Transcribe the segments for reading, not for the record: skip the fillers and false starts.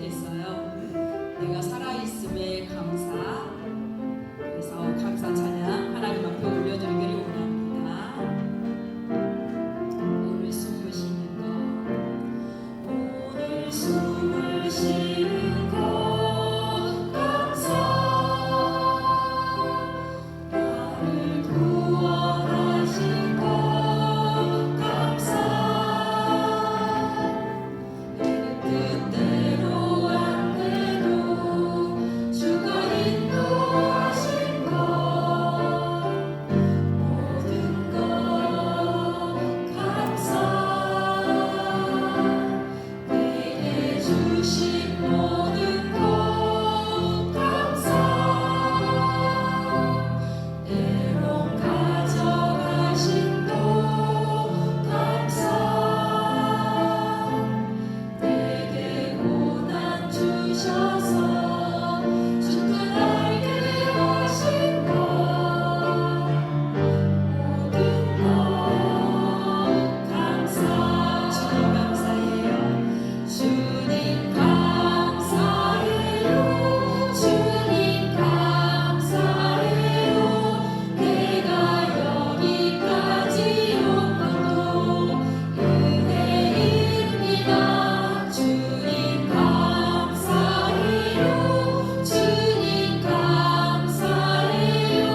되겠어요. 내가 살아있음에 감사. 그래서 감사 찬양 하나님 앞에 올려드리기를 원합니다. 오늘 숨을 쉬는 것, 오늘 숨을 쉬는 것 감사. 나를 구원하신 것 감사. 내 뜻대로 안 돼도 주가 인도하신 것 모든 것 감사. 내게 주신 모든 것 감사. 때론 가져가신 것 감사. 내게 고난 주셔서 주는 알게 하신 것 모든 것 감사. 주님 감사해요. 주님 감사해요. 주님 감사해요. 내가 여기까지 온 것도 은혜입니다. 주님 감사해요. 주님 감사해요.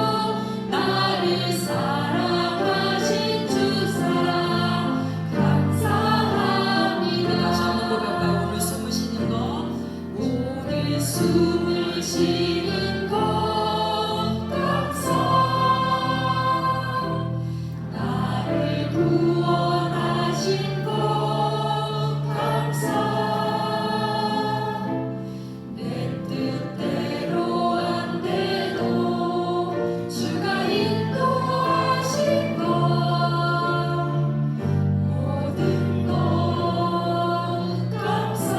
나를 사랑하신 주 사랑 감사합니다. 다시 한번 고백할까요? 오늘 숨을 쉬는 것, 오늘 숨을 쉬는 것 감사. 나를 구원하신 것 감사. 내 뜻대로 안 돼도 주가 인도하신 것 모든 것 감사.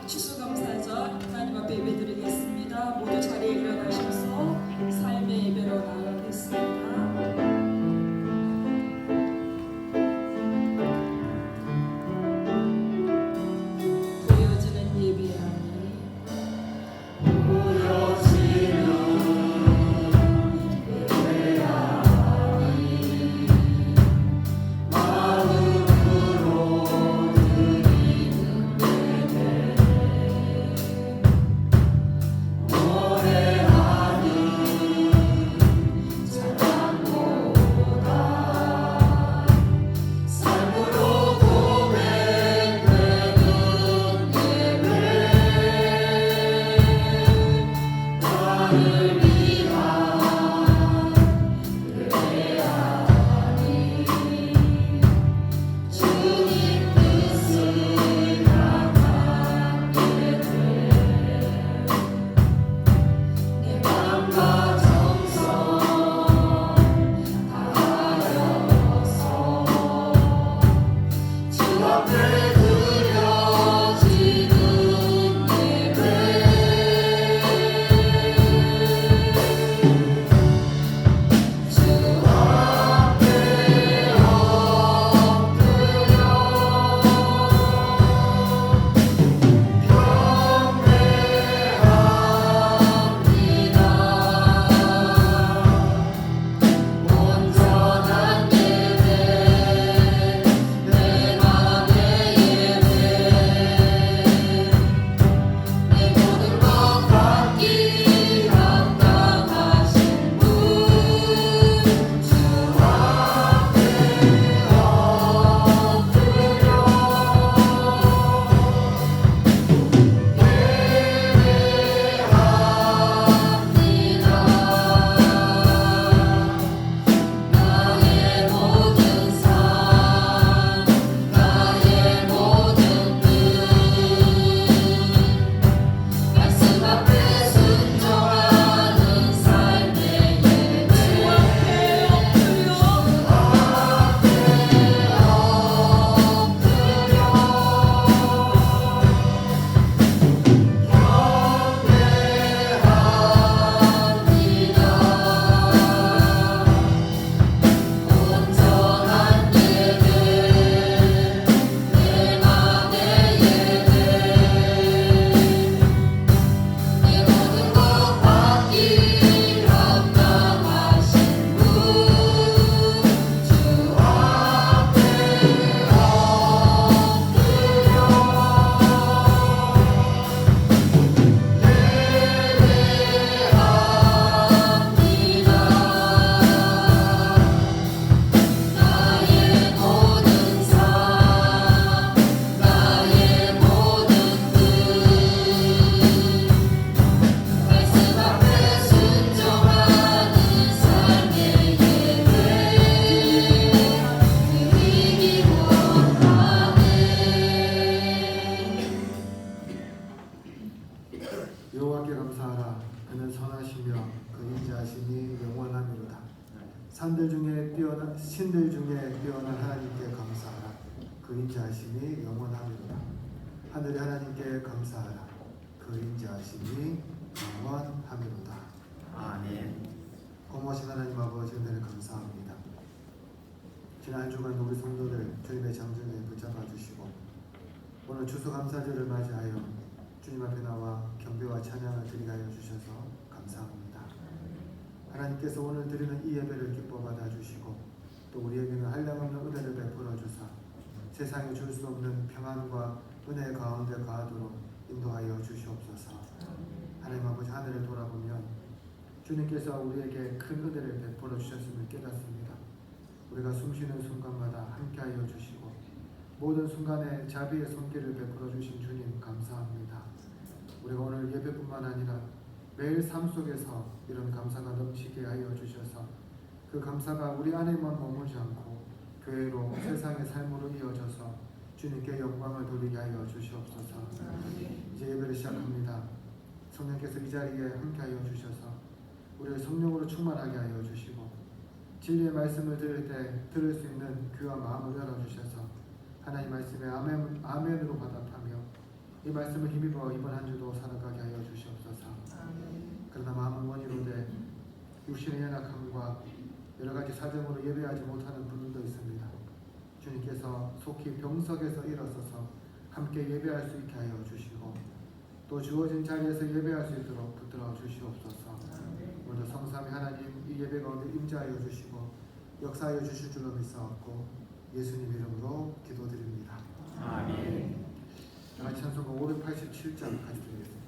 추수감사절 하나님 앞에 예배드리겠습니다. 모두 자리에 일어나셔서 삶의 예배로 나아가겠습니다. 보여지는 예배 안에 여호와께 감사하라. 그는 선하시며 그 인자하심이 영원하미로다. 신들 중에 뛰어난 하나님께 감사하라. 그 인자하심이 영원하미로다. 하늘의 하나님께 감사하라. 그 인자하심이 영원하미로다. 아멘. 고마우신 하나님 아버지 은혜를 감사합니다. 지난 한 주간 우리 성도들 주님의 장중에 붙잡아 주시고 오늘 추수감사절을 맞이하여 주님 앞에 나와 경배와 찬양을 드리게 하여 주셔서 감사합니다. 하나님께서 오늘 드리는 이 예배를 기뻐 받아주시고 또 우리에게는 한량없는 은혜를 베풀어 주사 세상에 줄 수 없는 평안과 은혜 가운데 가도록 인도하여 주시옵소서. 하나님 아버지, 하늘을 돌아보면 주님께서 우리에게 큰 은혜를 베풀어 주셨음을 깨닫습니다. 우리가 숨쉬는 순간마다 함께하여 주시고 모든 순간에 자비의 손길을 베풀어 주신 주님 감사합니다. 우리가 오늘 예배뿐만 아니라 매일 삶 속에서 이런 감사가 넘치게 하여 주셔서 그 감사가 우리 안에만 머물지 않고 교회로 세상의 삶으로 이어져서 주님께 영광을 돌리게 하여 주시옵소서. 이제 예배를 시작합니다. 성령께서 이 자리에 함께하여 주셔서 우리를 성령으로 충만하게 하여 주시고 진리의 말씀을 들을 때 들을 수 있는 귀와 마음을 열어주셔서 하나님 말씀에 아멘으로 받아타며 이 말씀을 힘입어 이번 한 주도 살아가게 하여 주시옵소서. 그러나 마음은 원이로되 육신의 연약함과 여러 가지 사정으로 예배하지 못하는 분들도 있습니다. 주님께서 속히 병석에서 일어서서 함께 예배할 수 있게 하여 주시고 또 주어진 자리에서 예배할 수 있도록 붙들어 주시옵소서. 오늘 성삼위 하나님 이 예배 가운데 임재하여 주시고 역사하여 주실 줄로 믿사옵고 예수님 이름으로 기도드립니다. 아멘. 다같이 찬송가 587장 같이 드리겠습니다.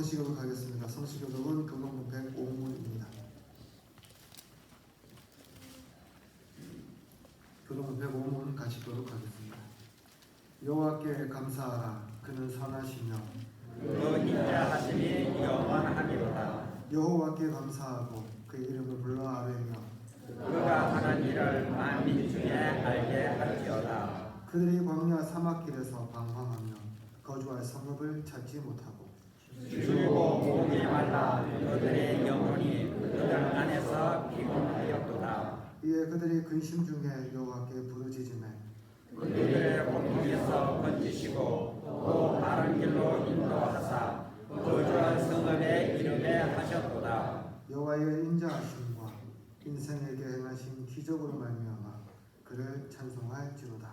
성시교독 하겠습니다. 성시교독은 교동문 105문입니다. 교동문 105문 같이 교독하겠습니다. 여호와께 감사하라. 그는 선하시며 그 인자하심이 영원하리로다. 여호와께 감사하고 그의 이름을 불러 아뢰며 그가 하는 일을 만민 중에 알게 할지어다. 그들이 광야 사막길에서 방황하며 거주할 성읍을 찾지 못하고 주고 목이 말라 그들의 영혼이 그들 안에서 피곤하였도다. 이에 그들이 근심 중에 여호와께 부르짖으매 그들의 고통에서 건지시고 또 바른 길로 인도하사 거주한 성읍에 이르게 하셨도다. 여호와의 인자하심과 인생에게 행하신 기적으로 말미암아 그를 찬송할지로다.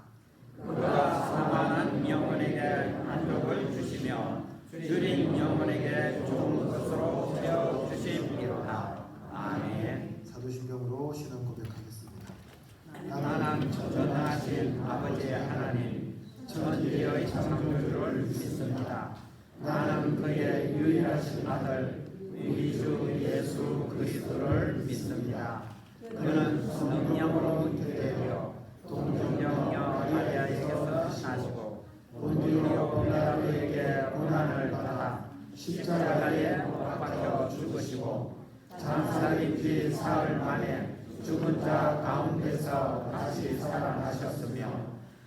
그가 사망한 영혼에게 만족을 주시며 줄인 영혼에게 좋은 것으로 채워 주심이로다. 아멘. 사도신경으로 신앙 고백하겠습니다. 나는 전능하신 아버지 하나님 천지의 창조주를 믿습니다. 나는 그의 유일하신 아들 우리 주 예수 그리스도를 믿습니다. 그는 성령으로 잉태되어 동정녀 마리아에게서 나시고 본디오 빌라도에게 고난을 받아 십자가에 못 박혀 죽으시고 장사인 지 사흘 만에 죽은 자 십자가 가운데서 다시 살아나셨으며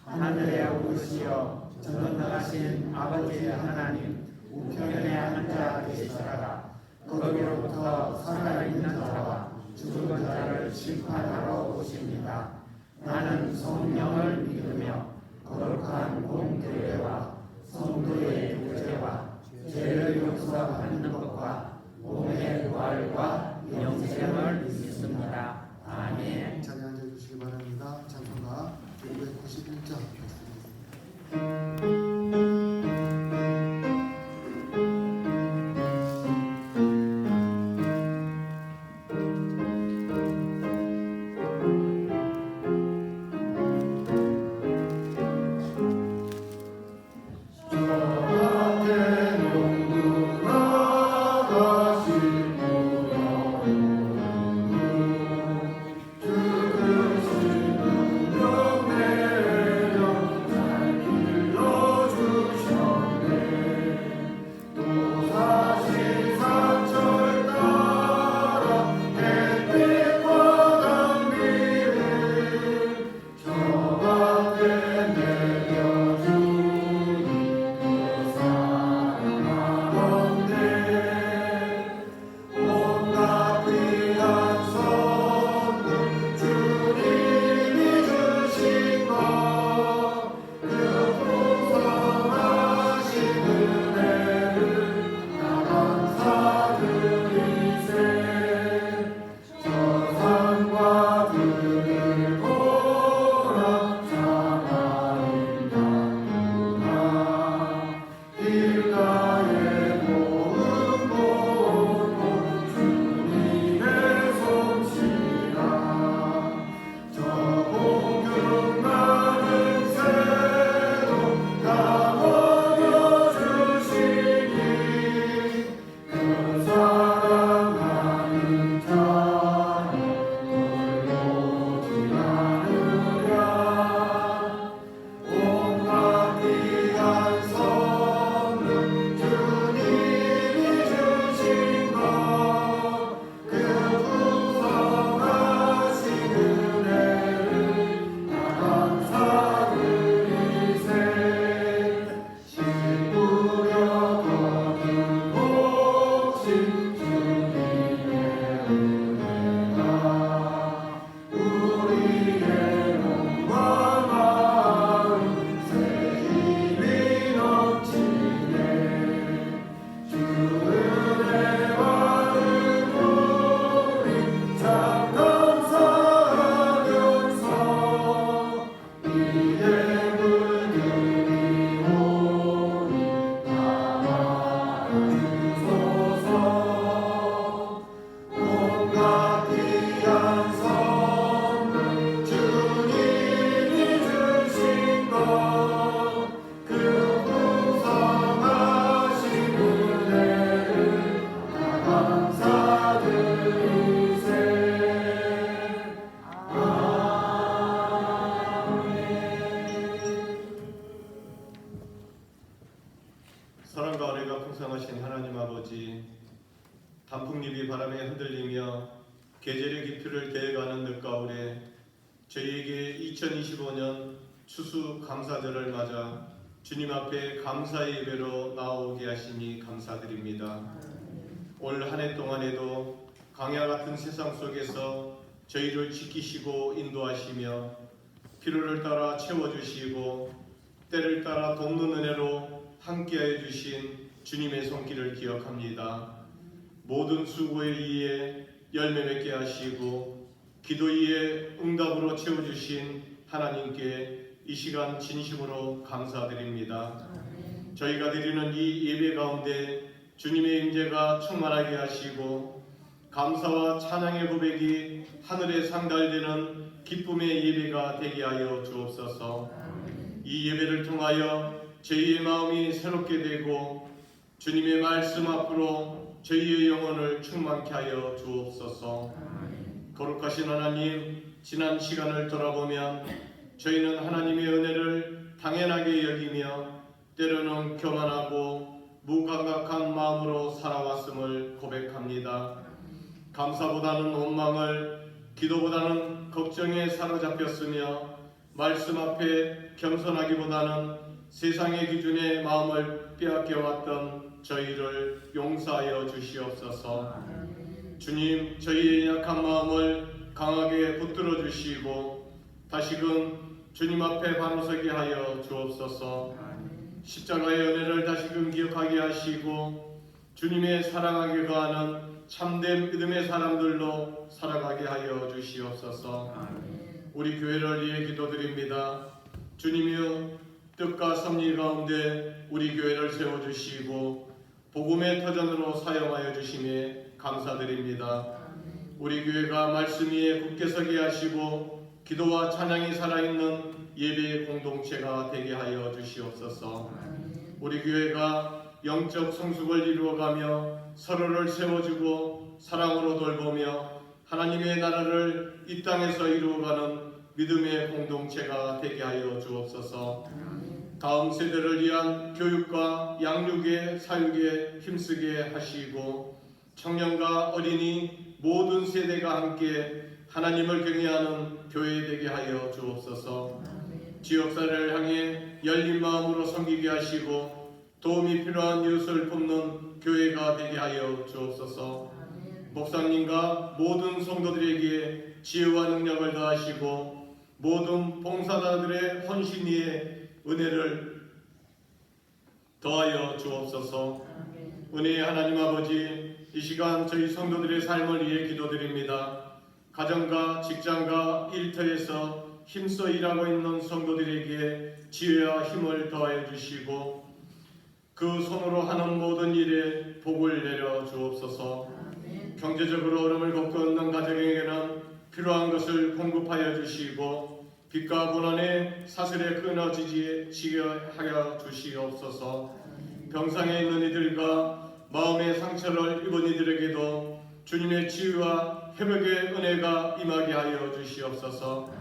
하늘에 오르시어 전능하신 아버지 하나님 우편에 앉아 계시다가 거기로부터 살아있는 자와 죽은 자를 심판하러 오십니다. 나는 성령을 믿으며 거룩한 공교회와 성도의 교제와 죄를 용서받는 것과 몸의 부활과 영생을 믿습니다. 아멘. 자리에 앉아주시기 바랍니다. 찬송가 991장 말씀드리겠습니다. 사랑과 은혜가 풍성하신 하나님 아버지, 단풍잎이 바람에 흔들리며 계절의 깊이를 개어가는 늦가을에 저희에게 2025년 추수 감사절을 맞아 주님 앞에 감사의 예배로 나오게 하시니 감사드립니다. 올 한 해 동안에도 강야 같은 세상 속에서 저희를 지키시고 인도하시며 필요를 따라 채워주시고 때를 따라 돕는 은혜로 함께하여 주신 주님의 손길을 기억합니다. 모든 수고에 의해 열매 맺게 하시고 기도에 응답으로 채워주신 하나님께 이 시간 진심으로 감사드립니다. 저희가 드리는 이 예배 가운데 주님의 임재가 충만하게 하시고 감사와 찬양의 고백이 하늘에 상달되는 기쁨의 예배가 되게 하여 주옵소서. 이 예배를 통하여 저희의 마음이 새롭게 되고 주님의 말씀 앞으로 저희의 영혼을 충만케 하여 주옵소서. 거룩하신 하나님, 지난 시간을 돌아보면 저희는 하나님의 은혜를 당연하게 여기며 때로는 교만하고 무감각한 마음으로 살아왔음을 고백합니다. 감사보다는 원망을, 기도보다는 걱정에 사로잡혔으며 말씀 앞에 겸손하기보다는 세상의 기준에 마음을 빼앗겨왔던 저희를 용서하여 주시옵소서. 주님, 저희의 약한 마음을 강하게 붙들어 주시고 다시금 주님 앞에 바로 서게 하여 주옵소서. 십자가의 은혜를 다시금 기억하게 하시고 주님의 사랑하게 거하는 참된 믿음의 사람들로 살아가게 하여 주시옵소서. 우리 교회를 위해 기도드립니다. 주님이여, 뜻과 섭리 가운데 우리 교회를 세워주시고 복음의 터전으로 사용하여 주심에 감사드립니다. 우리 교회가 말씀 위에 굳게 서게 하시고 기도와 찬양이 살아있는 예배의 공동체가 되게 하여 주시옵소서. 우리 교회가 영적 성숙을 이루어가며 서로를 세워주고 사랑으로 돌보며 하나님의 나라를 이 땅에서 이루어가는 믿음의 공동체가 되게 하여 주옵소서. 다음 세대를 위한 교육과 양육의 사육에 힘쓰게 하시고 청년과 어린이 모든 세대가 함께 하나님을 경외하는 교회 되게 하여 주옵소서. 지역사회를 향해 열린 마음으로 섬기게 하시고 도움이 필요한 이웃을 돕는 교회가 되게 하여 주옵소서. 목사님과 모든 성도들에게 지혜와 능력을 더하시고 모든 봉사자들의 헌신 위에 은혜를 더하여 주옵소서. 은혜의 하나님 아버지, 이 시간 저희 성도들의 삶을 위해 기도드립니다. 가정과 직장과 일터에서 힘써 일하고 있는 성도들에게 지혜와 힘을 더하여 주시고 그 손으로 하는 모든 일에 복을 내려 주옵소서. 경제적으로 어려움을 겪고 있는 가정에게는 필요한 것을 공급하여 주시고 빚과 고난의 사슬에 끊어지게 하여 주시옵소서. 병상에 있는 이들과 마음의 상처를 입은 이들에게도 주님의 치유와 회복의 은혜가 임하게 하여 주시옵소서.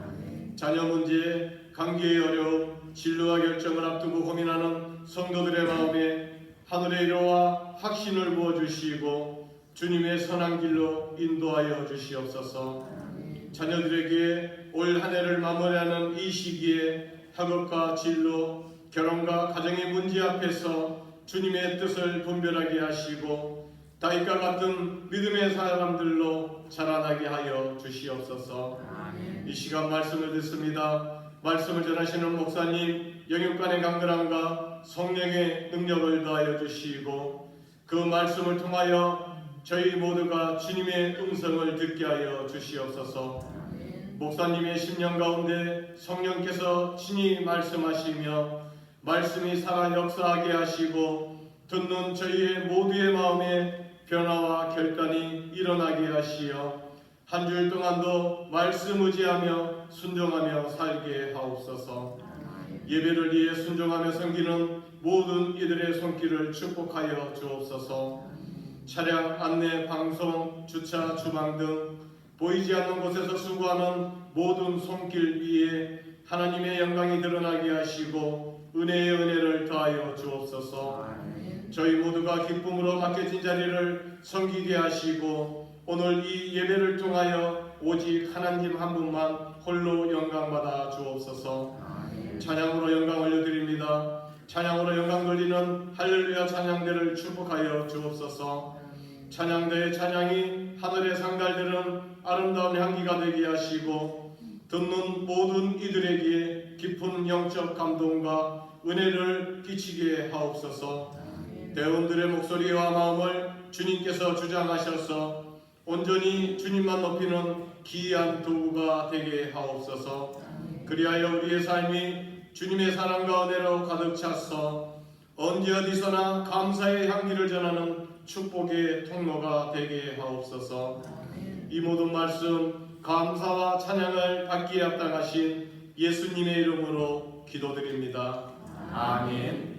자녀 문제, 관계의 어려움, 진로와 결정을 앞두고 고민하는 성도들의 마음에 하늘의 위로와 확신을 부어주시고 주님의 선한 길로 인도하여 주시옵소서. 자녀들에게 올 한 해를 마무리하는 이 시기에 학업과 진로, 결혼과 가정의 문제 앞에서 주님의 뜻을 분별하게 하시고 다윗과 같은 믿음의 사람들로 자라나게 하여 주시옵소서. 이 시간 말씀을 듣습니다. 말씀을 전하시는 목사님 영육간의 강건함과 성령의 능력을 더하여 주시고 그 말씀을 통하여 저희 모두가 주님의 음성을 듣게 하여 주시옵소서. 목사님의 심령 가운데 성령께서 친히 말씀하시며 말씀이 살아 역사하게 하시고 듣는 저희의 모두의 마음에 변화와 결단이 일어나게 하시어 한 주일 동안도 말씀 의지하며 순종하며 살게 하옵소서. 예배를 위해 순종하며 섬기는 모든 이들의 손길을 축복하여 주옵소서. 차량 안내, 방송, 주차, 주방 등 보이지 않는 곳에서 수고하는 모든 손길 위에 하나님의 영광이 드러나게 하시고 은혜의 은혜를 더하여 주옵소서. 저희 모두가 기쁨으로 맡겨진 자리를 섬기게 하시고 오늘 이 예배를 통하여 오직 하나님 한 분만 홀로 영광받아 주옵소서. 찬양으로 영광 올려드립니다. 찬양으로 영광 돌리는 할렐루야 찬양대를 축복하여 주옵소서. 찬양대의 찬양이 하늘의 상달들은 아름다운 향기가 되게 하시고 듣는 모든 이들에게 깊은 영적 감동과 은혜를 끼치게 하옵소서. 대원들의 목소리와 마음을 주님께서 주장하셔서 온전히 주님만 높이는 기이한 도구가 되게 하옵소서. 그리하여 우리의 삶이 주님의 사랑과 은혜로 가득 차서 언제 어디서나 감사의 향기를 전하는 축복의 통로가 되게 하옵소서. 이 모든 말씀 감사와 찬양을 받기에 합당하신 예수님의 이름으로 기도드립니다. 아멘.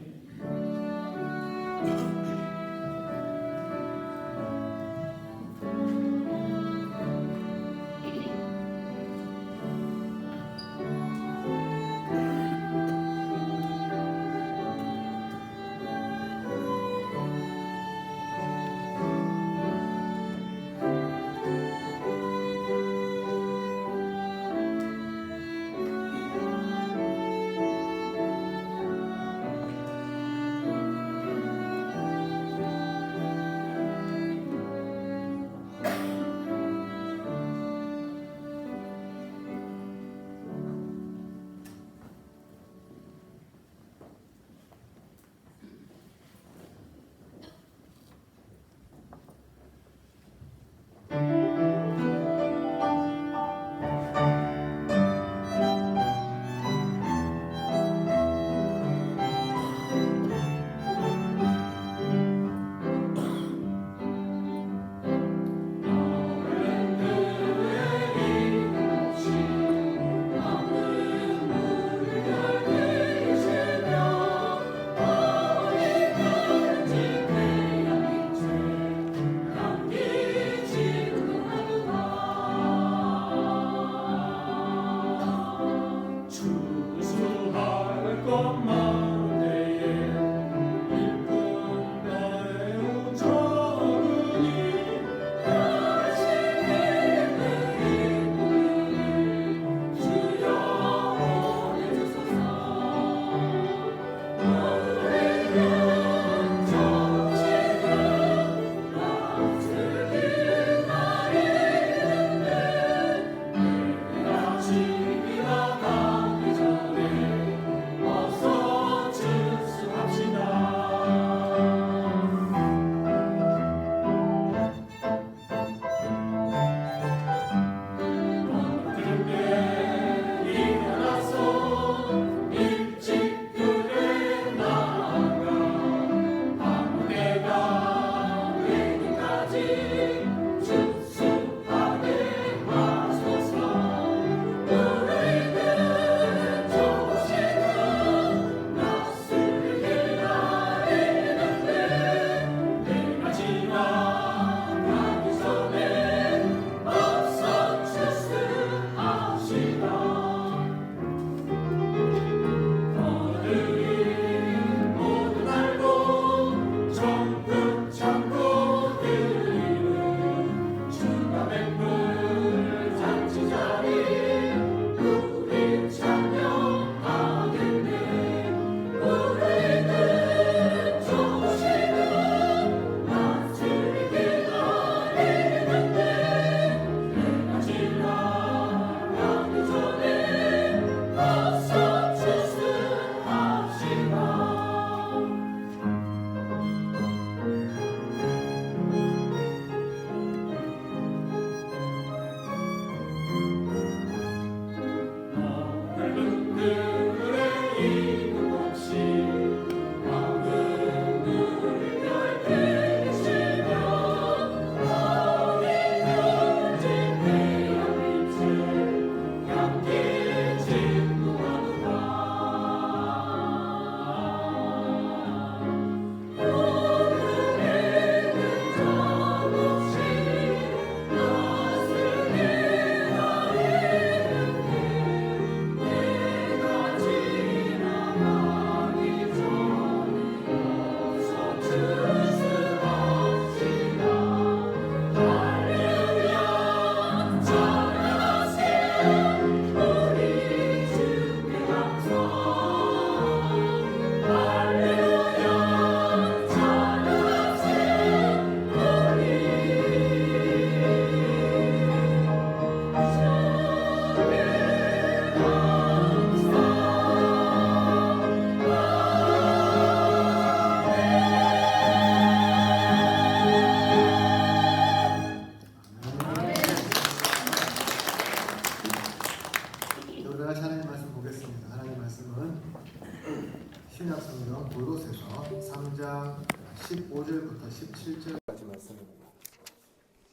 신약 성경 골로새서 3장 15절부터 17절까지 말씀입니다.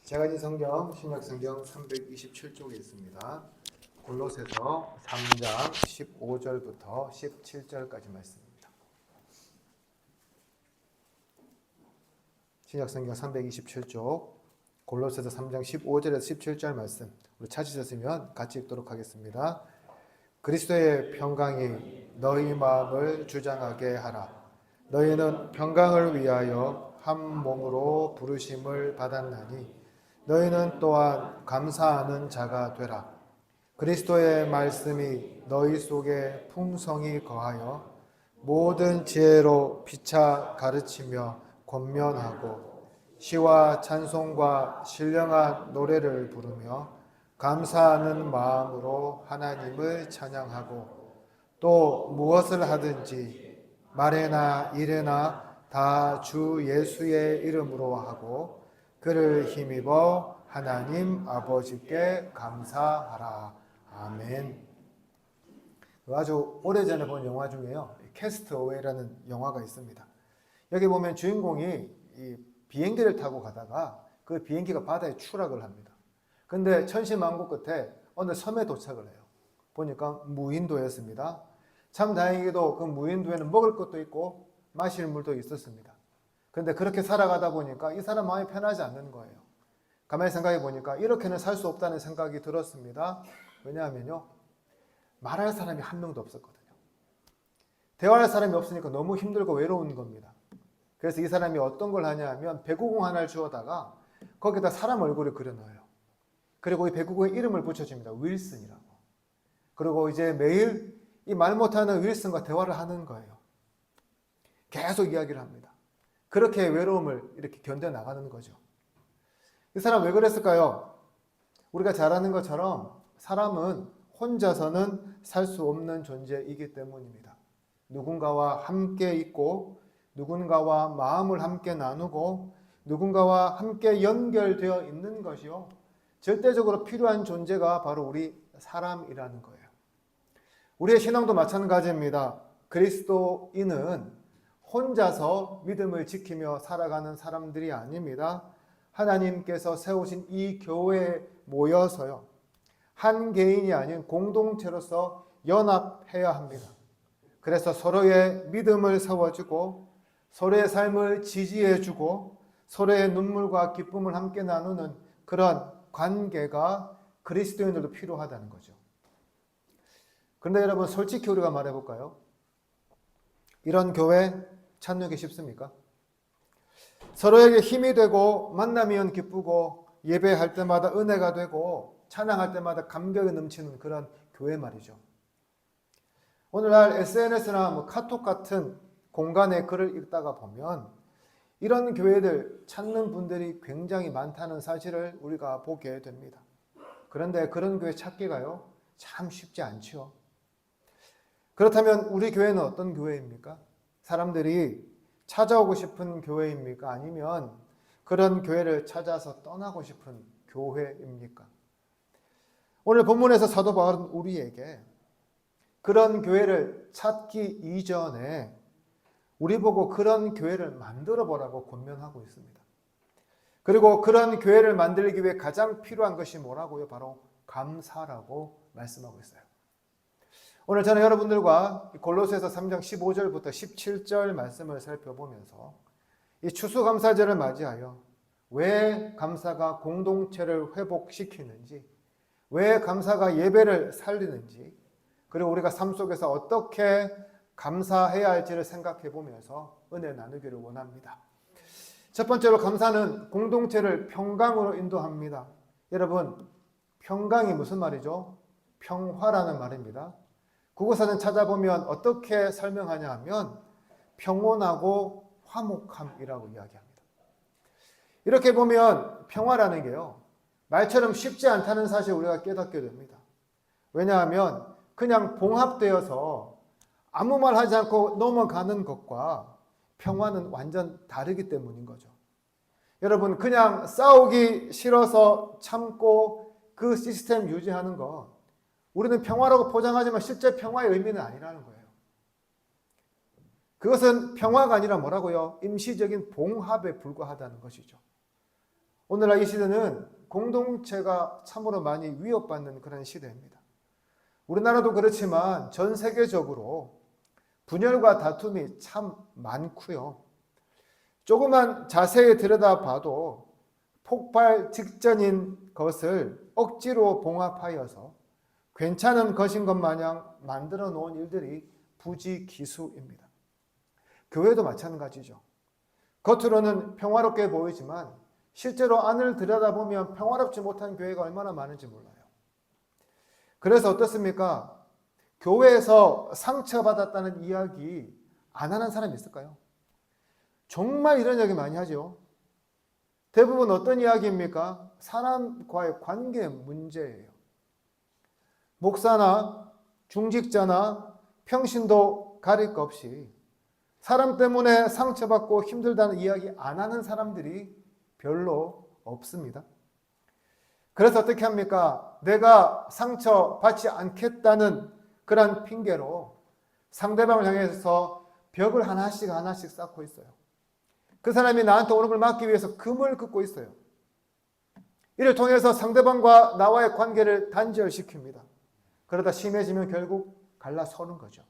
제가 이 성경 신약 성경 327쪽에 있습니다. 골로새서 3장 15절부터 17절까지 말씀입니다. 신약 성경 327쪽 골로새서 3장 15절에서 17절 말씀 우리 찾으셨으면 같이 읽도록 하겠습니다. 그리스도의 평강이 너희 마음을 주장하게 하라. 너희는 평강을 위하여 한 몸으로 부르심을 받았나니 너희는 또한 감사하는 자가 되라. 그리스도의 말씀이 너희 속에 풍성히 거하여 모든 지혜로 피차 가르치며 권면하고 시와 찬송과 신령한 노래를 부르며 감사하는 마음으로 하나님을 찬양하고 또 무엇을 하든지 말에나 일에나 다 주 예수의 이름으로 하고 그를 힘입어 하나님 아버지께 감사하라. 아멘. 아주 오래전에 본 영화 중에요, 캐스트어웨이라는 영화가 있습니다. 여기 보면 주인공이 이 비행기를 타고 가다가 그 비행기가 바다에 추락을 합니다. 근데 천신만고 끝에 어느 섬에 도착을 해요. 보니까 무인도였습니다. 참 다행히도 그 무인도에는 먹을 것도 있고 마실 물도 있었습니다. 그런데 그렇게 살아가다 보니까 이 사람 마음이 편하지 않는 거예요. 가만히 생각해 보니까 이렇게는 살 수 없다는 생각이 들었습니다. 왜냐하면요, 말할 사람이 한 명도 없었거든요. 대화할 사람이 없으니까 너무 힘들고 외로운 겁니다. 그래서 이 사람이 어떤 걸 하냐 하면 배구공 하나를 주워다가 거기다 사람 얼굴을 그려넣어요. 그리고 이 배구공에 이름을 붙여줍니다. 윌슨이라고. 그리고 이제 매일 이 말 못하는 윌슨과 대화를 하는 거예요. 계속 이야기를 합니다. 그렇게 외로움을 이렇게 견뎌나가는 거죠. 이 사람 왜 그랬을까요? 우리가 잘 아는 것처럼 사람은 혼자서는 살 수 없는 존재이기 때문입니다. 누군가와 함께 있고 누군가와 마음을 함께 나누고 누군가와 함께 연결되어 있는 것이요, 절대적으로 필요한 존재가 바로 우리 사람이라는 거예요. 우리의 신앙도 마찬가지입니다. 그리스도인은 혼자서 믿음을 지키며 살아가는 사람들이 아닙니다. 하나님께서 세우신 이 교회에 모여서요, 한 개인이 아닌 공동체로서 연합해야 합니다. 그래서 서로의 믿음을 세워주고 서로의 삶을 지지해주고 서로의 눈물과 기쁨을 함께 나누는 그런 관계가 그리스도인들도 필요하다는 거죠. 그런데 여러분, 솔직히 우리가 말해볼까요? 이런 교회 찾기 쉽습니까? 서로에게 힘이 되고 만나면 기쁘고 예배할 때마다 은혜가 되고 찬양할 때마다 감격이 넘치는 그런 교회 말이죠. 오늘날 SNS나 카톡 같은 공간에 글을 읽다가 보면 이런 교회들 찾는 분들이 굉장히 많다는 사실을 우리가 보게 됩니다. 그런데 그런 교회 찾기가요, 참 쉽지 않죠. 그렇다면 우리 교회는 어떤 교회입니까? 사람들이 찾아오고 싶은 교회입니까? 아니면 그런 교회를 찾아서 떠나고 싶은 교회입니까? 오늘 본문에서 사도 바울은 우리에게 그런 교회를 찾기 이전에 우리 보고 그런 교회를 만들어 보라고 권면하고 있습니다. 그리고 그런 교회를 만들기 위해 가장 필요한 것이 뭐라고요? 바로 감사라고 말씀하고 있어요. 오늘 저는 여러분들과 골로새서 3장 15절부터 17절 말씀을 살펴보면서 이 추수감사절을 맞이하여 왜 감사가 공동체를 회복시키는지, 왜 감사가 예배를 살리는지, 그리고 우리가 삶 속에서 어떻게 감사해야 할지를 생각해 보면서 은혜 나누기를 원합니다. 첫 번째로, 감사는 공동체를 평강으로 인도합니다. 여러분, 평강이 무슨 말이죠? 평화라는 말입니다. 국어사전 찾아보면 어떻게 설명하냐 하면 평온하고 화목함이라고 이야기합니다. 이렇게 보면 평화라는 게요, 말처럼 쉽지 않다는 사실을 우리가 깨닫게 됩니다. 왜냐하면 그냥 봉합되어서 아무 말 하지 않고 넘어가는 것과 평화는 완전 다르기 때문인 거죠. 여러분, 그냥 싸우기 싫어서 참고 그 시스템 유지하는 것, 우리는 평화라고 포장하지만 실제 평화의 의미는 아니라는 거예요. 그것은 평화가 아니라 뭐라고요? 임시적인 봉합에 불과하다는 것이죠. 오늘날 이 시대는 공동체가 참으로 많이 위협받는 그런 시대입니다. 우리나라도 그렇지만 전 세계적으로 분열과 다툼이 참 많고요. 조금만 자세히 들여다봐도 폭발 직전인 것을 억지로 봉합하여서 괜찮은 것인 것 마냥 만들어 놓은 일들이 부지기수입니다. 교회도 마찬가지죠. 겉으로는 평화롭게 보이지만 실제로 안을 들여다보면 평화롭지 못한 교회가 얼마나 많은지 몰라요. 그래서 어떻습니까? 교회에서 상처받았다는 이야기 안 하는 사람이 있을까요? 정말 이런 이야기 많이 하죠. 대부분 어떤 이야기입니까? 사람과의 관계 문제예요. 목사나 중직자나 평신도 가릴 것 없이 사람 때문에 상처받고 힘들다는 이야기 안 하는 사람들이 별로 없습니다. 그래서 어떻게 합니까? 내가 상처받지 않겠다는 그런 핑계로 상대방을 향해서 벽을 하나씩 쌓고 있어요. 그 사람이 나한테 오는 걸 막기 위해서 금을 긋고 있어요. 이를 통해서 상대방과 나와의 관계를 단절시킵니다. 그러다 심해지면 결국 갈라서는 거죠.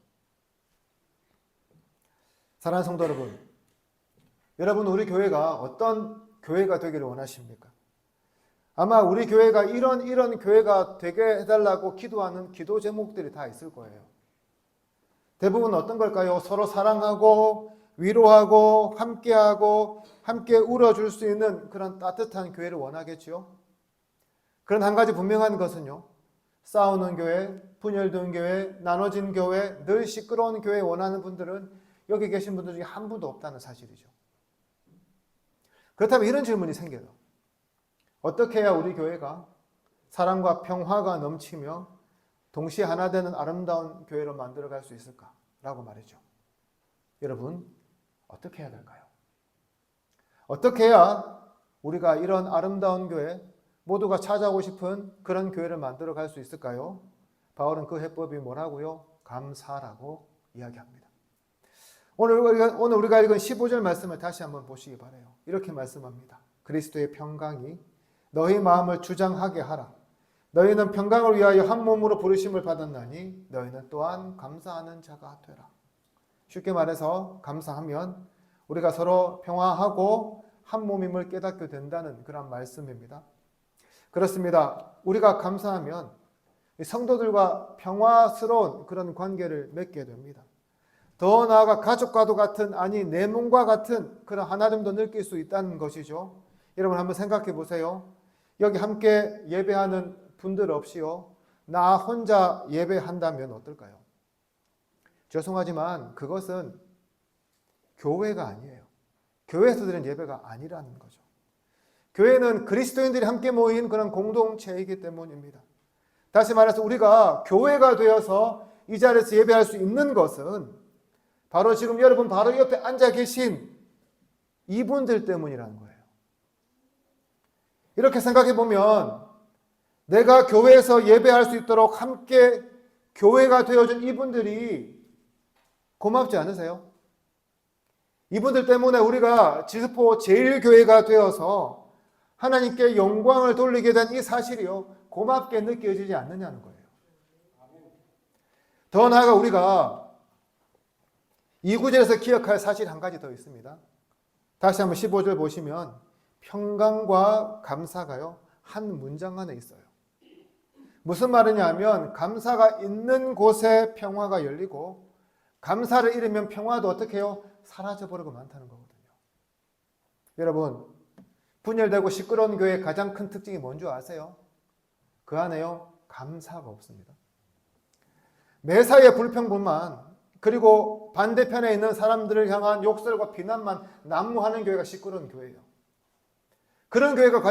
사랑하는 성도 여러분 우리 교회가 어떤 교회가 되기를 원하십니까? 아마 우리 교회가 이런 교회가 되게 해달라고 기도하는 기도 제목들이 다 있을 거예요. 대부분 어떤 걸까요? 서로 사랑하고 위로하고 함께하고 함께 울어줄 수 있는 그런 따뜻한 교회를 원하겠죠. 그런 한 가지 분명한 것은요. 싸우는 교회, 분열된 교회, 나눠진 교회, 늘 시끄러운 교회 원하는 분들은 여기 계신 분들 중에 한 분도 없다는 사실이죠. 그렇다면 이런 질문이 생겨요. 어떻게 해야 우리 교회가 사랑과 평화가 넘치며 동시에 하나 되는 아름다운 교회로 만들어갈 수 있을까라고 말이죠. 여러분 어떻게 해야 될까요? 어떻게 해야 우리가 이런 아름다운 교회 모두가 찾아오고 싶은 그런 교회를 만들어갈 수 있을까요? 바울은 그 해법이 뭐라고요? 감사라고 이야기합니다. 오늘 우리가 읽은 15절 말씀을 다시 한번 보시기 바라요. 이렇게 말씀합니다. 그리스도의 평강이 너희 마음을 주장하게 하라. 너희는 평강을 위하여 한 몸으로 부르심을 받았나니 너희는 또한 감사하는 자가 되라. 쉽게 말해서 감사하면 우리가 서로 평화하고 한 몸임을 깨닫게 된다는 그런 말씀입니다. 그렇습니다. 우리가 감사하면 성도들과 평화스러운 그런 관계를 맺게 됩니다. 더 나아가 가족과도 같은, 아니 내 몸과 같은 그런 하나됨도 느낄 수 있다는 것이죠. 여러분 한번 생각해 보세요. 여기 함께 예배하는 분들 없이요, 나 혼자 예배한다면 어떨까요? 죄송하지만 그것은 교회가 아니에요. 교회에서 드리는 예배가 아니라는 거죠. 교회는 그리스도인들이 함께 모인 그런 공동체이기 때문입니다. 다시 말해서 우리가 교회가 되어서 이 자리에서 예배할 수 있는 것은 바로 지금 여러분 바로 옆에 앉아 계신 이분들 때문이라는 거예요. 이렇게 생각해 보면 내가 교회에서 예배할 수 있도록 함께 교회가 되어준 이분들이 고맙지 않으세요? 이분들 때문에 우리가 지스포 제일교회가 되어서 하나님께 영광을 돌리게 된 이 사실이요, 고맙게 느껴지지 않느냐는 거예요. 더 나아가 우리가 이 구절에서 기억할 사실 한 가지 더 있습니다. 다시 한번 15절 보시면 평강과 감사가요, 한 문장 안에 있어요. 무슨 말이냐면 감사가 있는 곳에 평화가 열리고 감사를 잃으면 평화도 어떻게 해요? 사라져버리고 많다는 거거든요. 여러분, 분열되고 시끄러운 교회의 가장 큰 특징이 뭔지 아세요? 그 안에요, 감사가 없습니다. 매사에 불평불만, 그리고 반대편에 있는 사람들을 향한 욕설과 비난만 난무하는 교회가 시끄러운 교회예요. 그런 교회가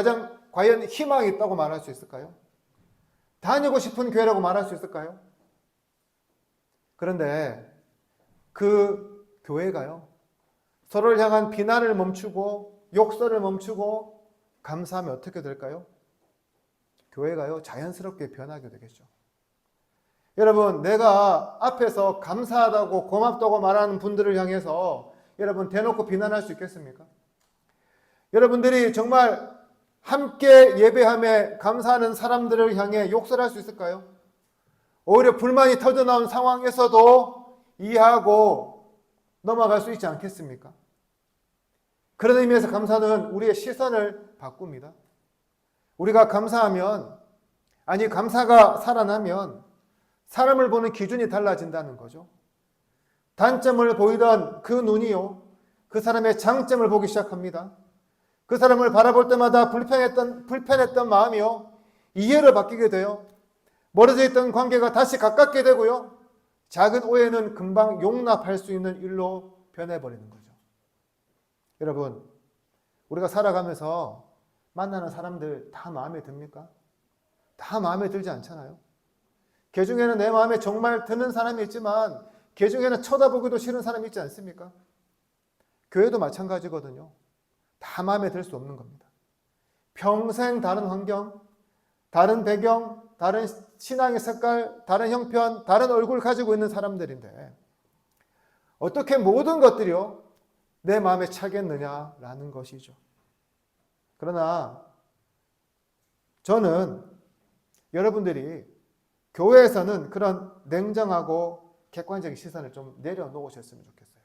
과연 희망이 있다고 말할 수 있을까요? 다니고 싶은 교회라고 말할 수 있을까요? 그런데 그 교회가요, 서로를 향한 비난을 멈추고 욕설을 멈추고 감사하면 어떻게 될까요? 교회가요, 자연스럽게 변하게 되겠죠. 여러분, 내가 앞에서 감사하다고 고맙다고 말하는 분들을 향해서 여러분 대놓고 비난할 수 있겠습니까? 여러분들이 정말 함께 예배함에 감사하는 사람들을 향해 욕설할 수 있을까요? 오히려 불만이 터져나온 상황에서도 이해하고 넘어갈 수 있지 않겠습니까? 그런 의미에서 감사는 우리의 시선을 바꿉니다. 우리가 감사하면, 아니 감사가 살아나면 사람을 보는 기준이 달라진다는 거죠. 단점을 보이던 그 눈이요, 그 사람의 장점을 보기 시작합니다. 그 사람을 바라볼 때마다 불편했던 마음이요, 이해를 바뀌게 돼요. 멀어져 있던 관계가 다시 가깝게 되고요, 작은 오해는 금방 용납할 수 있는 일로 변해버리는 거죠. 여러분, 우리가 살아가면서 만나는 사람들 다 마음에 듭니까? 다 마음에 들지 않잖아요. 그 중에는 내 마음에 정말 드는 사람이 있지만 그 중에는 쳐다보기도 싫은 사람이 있지 않습니까? 교회도 마찬가지거든요. 다 마음에 들 수 없는 겁니다. 평생 다른 환경, 다른 배경, 다른 신앙의 색깔, 다른 형편, 다른 얼굴 가지고 있는 사람들인데 어떻게 모든 것들이요 내 마음에 차겠느냐라는 것이죠. 그러나 저는 여러분들이 교회에서는 그런 냉정하고 객관적인 시선을 좀 내려놓으셨으면 좋겠어요.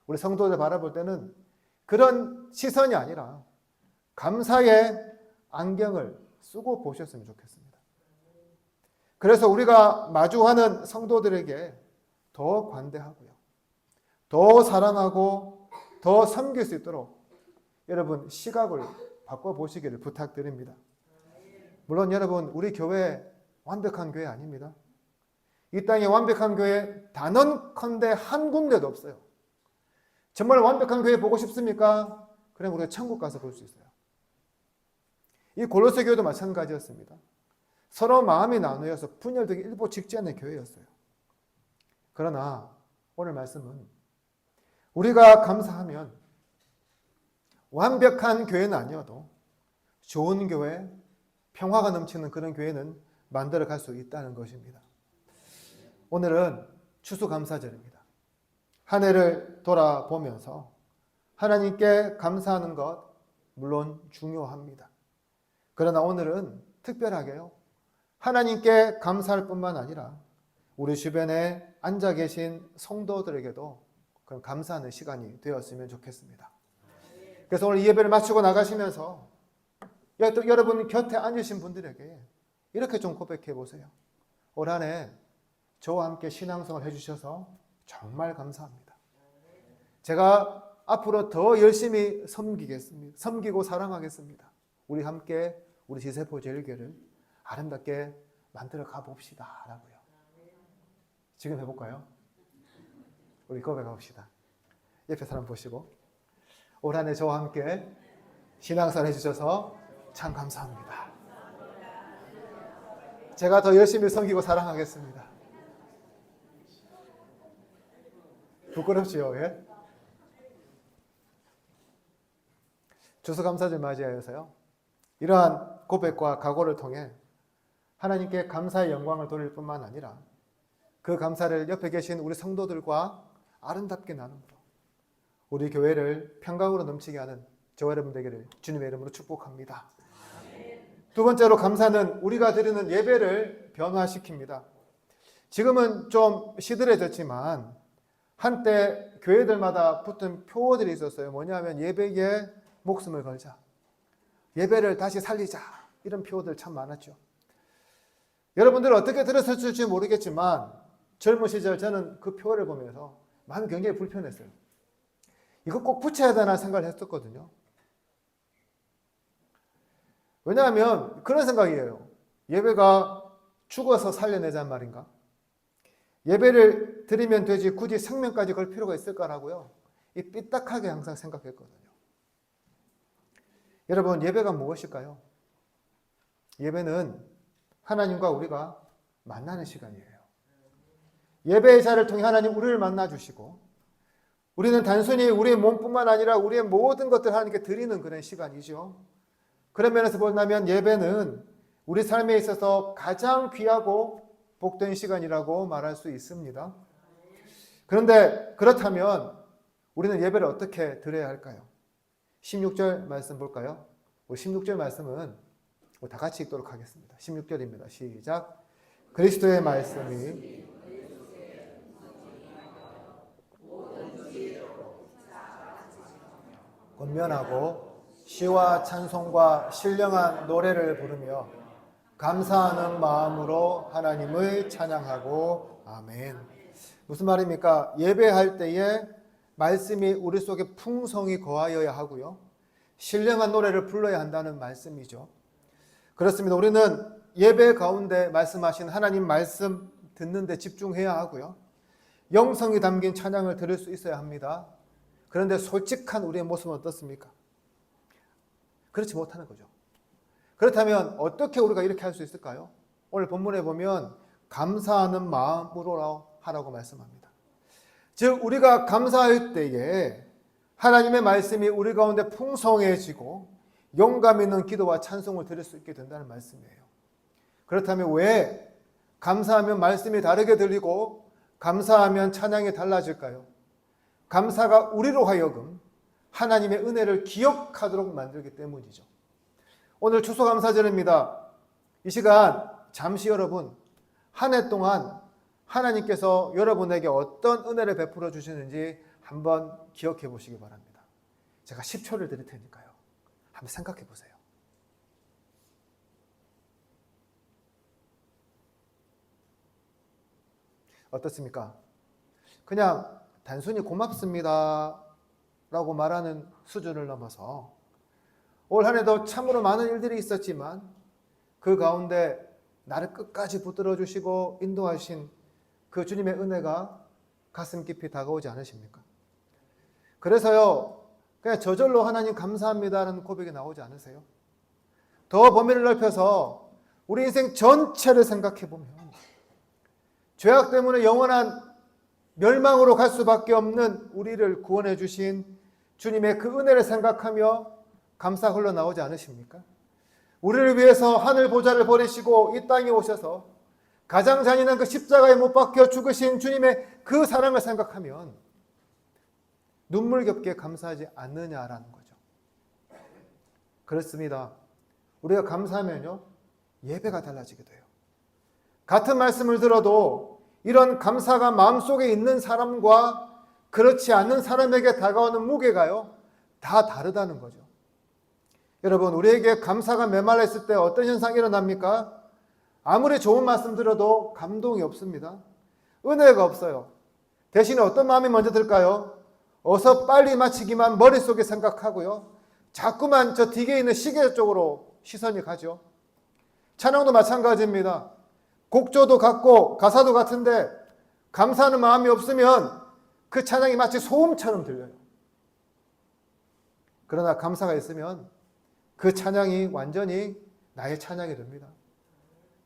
우리 성도들 바라볼 때는 그런 시선이 아니라 감사의 안경을 쓰고 보셨으면 좋겠습니다. 그래서 우리가 마주하는 성도들에게 더 관대하고요, 더 사랑하고 더 섬길 수 있도록 여러분 시각을 바꿔보시기를 부탁드립니다. 물론 여러분, 우리 교회 완벽한 교회 아닙니다. 이 땅에 완벽한 교회 단언컨대 한 군데도 없어요. 정말 완벽한 교회 보고 싶습니까? 그럼 우리가 천국 가서 볼 수 있어요. 이 골로새 교회도 마찬가지였습니다. 서로 마음이 나누어서 분열되기 일보 직전의 교회였어요. 그러나 오늘 말씀은 우리가 감사하면 완벽한 교회는 아니어도 좋은 교회, 평화가 넘치는 그런 교회는 만들어갈 수 있다는 것입니다. 오늘은 추수감사절입니다. 한 해를 돌아보면서 하나님께 감사하는 것 물론 중요합니다. 그러나 오늘은 특별하게요, 하나님께 감사할 뿐만 아니라 우리 주변에 앉아 계신 성도들에게도 그런 감사하는 시간이 되었으면 좋겠습니다. 그래서 오늘 예배를 마치고 나가시면서 여러분 곁에 앉으신 분들에게 이렇게 좀 고백해 보세요. 올 한 해 저와 함께 신앙생활 해주셔서 정말 감사합니다. 제가 앞으로 더 열심히 섬기겠습니다. 섬기고 사랑하겠습니다. 우리 함께 우리 지세포 제일교회를 아름답게 만들어 가봅시다 라고요. 지금 해볼까요? 우리 고백해봅시다. 옆에 사람 보시고, 올 한 해 저와 함께 신앙생활 해주셔서 참 감사합니다. 제가 더 열심히 섬기고 사랑하겠습니다. 부끄럽지요? 예? 추수감사절 맞이하여서요, 이러한 고백과 각오를 통해 하나님께 감사의 영광을 돌릴 뿐만 아니라 그 감사를 옆에 계신 우리 성도들과 아름답게 나눔으로 우리 교회를 평강으로 넘치게 하는 저와 여러분 되기를 주님의 이름으로 축복합니다. 두 번째로, 감사는 우리가 드리는 예배를 변화시킵니다. 지금은 좀 시들해졌지만 한때 교회들마다 붙은 표어들이 있었어요. 뭐냐면 예배에 목숨을 걸자, 예배를 다시 살리자, 이런 표어들 참 많았죠. 여러분들 어떻게 들었을지 모르겠지만 젊은 시절 저는 그 표어를 보면서 마음이 굉장히 불편했어요. 이거 꼭 붙여야 되나 생각을 했었거든요. 왜냐하면 그런 생각이에요. 예배가 죽어서 살려내자는 말인가? 예배를 드리면 되지 굳이 생명까지 걸 필요가 있을까라고요, 이 삐딱하게 항상 생각했거든요. 여러분, 예배가 무엇일까요? 예배는 하나님과 우리가 만나는 시간이에요. 예배의 자리를 통해 하나님 우리를 만나주시고, 우리는 단순히 우리의 몸뿐만 아니라 우리의 모든 것들을 하나님께 드리는 그런 시간이죠. 그런 면에서 본다면 예배는 우리 삶에 있어서 가장 귀하고 복된 시간이라고 말할 수 있습니다. 그런데 그렇다면 우리는 예배를 어떻게 드려야 할까요? 16절 말씀 볼까요? 16절 말씀은 다 같이 읽도록 하겠습니다. 16절입니다. 시작. 그리스도의 말씀이 권면하고 시와 찬송과 신령한 노래를 부르며 감사하는 마음으로 하나님을 찬양하고 아멘. 무슨 말입니까? 예배할 때에 말씀이 우리 속에 풍성히 거하여야 하고요. 신령한 노래를 불러야 한다는 말씀이죠. 그렇습니다. 우리는 예배 가운데 말씀하신 하나님 말씀 듣는 데 집중해야 하고요. 영성이 담긴 찬양을 들을 수 있어야 합니다. 그런데 솔직한 우리의 모습은 어떻습니까? 그렇지 못하는 거죠. 그렇다면 어떻게 우리가 이렇게 할 수 있을까요? 오늘 본문에 보면 감사하는 마음으로 하라고 말씀합니다. 즉 우리가 감사할 때에 하나님의 말씀이 우리 가운데 풍성해지고 영감 있는 기도와 찬송을 드릴 수 있게 된다는 말씀이에요. 그렇다면 왜 감사하면 말씀이 다르게 들리고 감사하면 찬양이 달라질까요? 감사가 우리로 하여금 하나님의 은혜를 기억하도록 만들기 때문이죠. 오늘 추수감사절입니다. 이 시간 잠시 여러분 한 해 동안 하나님께서 여러분에게 어떤 은혜를 베풀어 주시는지 한번 기억해 보시기 바랍니다. 제가 10초를 드릴 테니까요. 한번 생각해 보세요. 어떻습니까? 그냥 단순히 고맙습니다 라고 말하는 수준을 넘어서 올 한 해도 참으로 많은 일들이 있었지만 그 가운데 나를 끝까지 붙들어 주시고 인도하신 그 주님의 은혜가 가슴 깊이 다가오지 않으십니까? 그래서요 그냥 저절로 하나님 감사합니다라는 고백이 나오지 않으세요? 더 범위를 넓혀서 우리 인생 전체를 생각해 보면 죄악 때문에 영원한 멸망으로 갈 수밖에 없는 우리를 구원해 주신 주님의 그 은혜를 생각하며 감사 흘러나오지 않으십니까? 우리를 위해서 하늘 보좌를 버리시고 이 땅에 오셔서 가장 잔인한 그 십자가에 못 박혀 죽으신 주님의 그 사랑을 생각하면 눈물겹게 감사하지 않느냐라는 거죠. 그렇습니다. 우리가 감사하면요 예배가 달라지게 돼요. 같은 말씀을 들어도 이런 감사가 마음속에 있는 사람과 그렇지 않는 사람에게 다가오는 무게가요 다 다르다는 거죠. 여러분 우리에게 감사가 메말라 있을 때 어떤 현상이 일어납니까? 아무리 좋은 말씀 들어도 감동이 없습니다. 은혜가 없어요. 대신에 어떤 마음이 먼저 들까요? 어서 빨리 마치기만 머릿속에 생각하고요. 자꾸만 저 뒤에 있는 시계 쪽으로 시선이 가죠. 찬양도 마찬가지입니다. 곡조도 같고 가사도 같은데 감사하는 마음이 없으면 그 찬양이 마치 소음처럼 들려요. 그러나 감사가 있으면 그 찬양이 완전히 나의 찬양이 됩니다.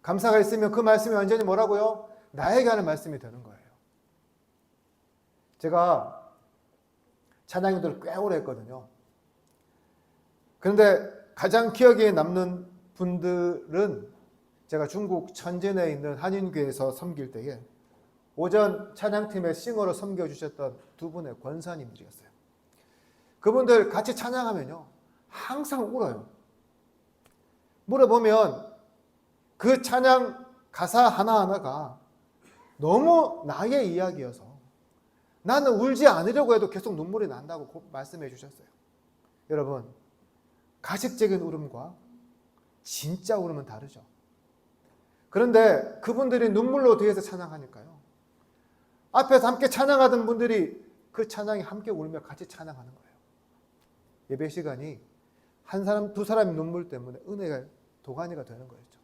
감사가 있으면 그 말씀이 완전히 뭐라고요? 나에게 하는 말씀이 되는 거예요. 제가 찬양인들을 꽤 오래 했거든요. 그런데 가장 기억에 남는 분들은 제가 중국 천진에 있는 한인교회에서 섬길 때에 오전 찬양팀의 싱어로 섬겨주셨던 두 분의 권사님들이었어요. 그분들 같이 찬양하면요 항상 울어요. 물어보면 그 찬양 가사 하나하나가 너무 나의 이야기여서 나는 울지 않으려고 해도 계속 눈물이 난다고 말씀해 주셨어요. 여러분 가식적인 울음과 진짜 울음은 다르죠. 그런데 그분들이 눈물로 뒤에서 찬양하니까요 앞에서 함께 찬양하던 분들이 그 찬양에 함께 울며 같이 찬양하는 거예요. 예배 시간이 한 사람 두 사람의 눈물 때문에 은혜가 도가니가 되는 거였죠.